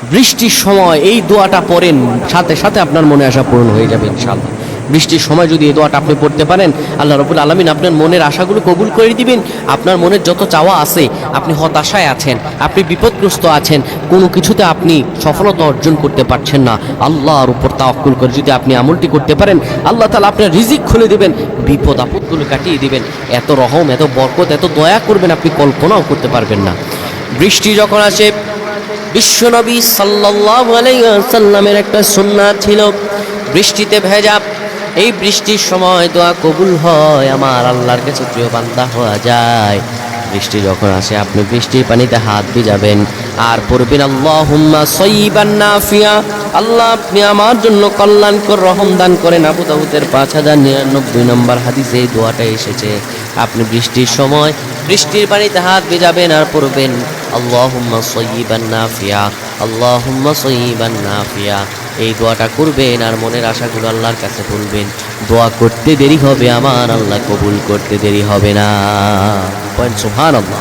বৃষ্টির সময় এই দোয়াটা পড়েন, সাথে সাথে আপনার মনে আশা পূরণ হয়ে যাবে ইনশাআল্লাহ। বৃষ্টির সময় যদি এই দোয়াটা আপনি পড়তে পারেন, আল্লাহ রাব্বুল আলামিন আপনার মনের আশাগুলো কবুল করে দিবেন। আপনার মনের যত চাওয়া আছে, আপনি হতাশায় আছেন, আপনি বিপদগ্রস্ত আছেন, কোনো কিছুতে আপনি সফলতা অর্জন করতে পারছেন না, আল্লাহর উপর তাওয়াক্কুল করে যদি আপনি আমলটি করতে পারেন, আল্লাহ তাআলা আপনার রিজিক খুলে দিবেন, বিপদ আপদগুলো কাটিয়ে দিবেন। এত রহম, এত বরকত, এত দয়া করবেন, আপনি কল্পনাও করতে পারবেন না। বৃষ্টি যখন আসে, বিশ্বনবী সাল্লাল্লাহু আলাইহি ওয়াসাল্লামের একটা সুন্নাত ছিল বৃষ্টিতে ভেজা। এই বৃষ্টির সময় দোয়া কবুল হয়, আমার আল্লাহর কাছে প্রিয় বান্দা হওয়া যায়। বৃষ্টি যখন আসে, আপনি বৃষ্টির পানিতে হাত ভিজাবেন আর পড়বেন আল্লাহুম্মা সাইয়্যিবান নাফিয়া। আল্লাহ আপনি আমার জন্য কল্যাণকর রহম দান করেন। আবু দাউদের 5099 নম্বর হাদিসে এই দোয়াটা এসেছে। আপনি বৃষ্টির সময় বৃষ্টির পানিতে হাত ভিজাবেন আর পড়বেন আল্লাহুম্মা সাইয়্যিবান নাফিয়া, আল্লাহুম্মা সাইয়্যিবান নাফিয়া। এই দোয়াটা করবেন আর মনের আশাগুলো আল্লাহর কাছে বলবেন। দোয়া করতে দেরি হবে, আমার আল্লাহ কবুল করতে দেরি হবে না। সুবহানাল্লাহ।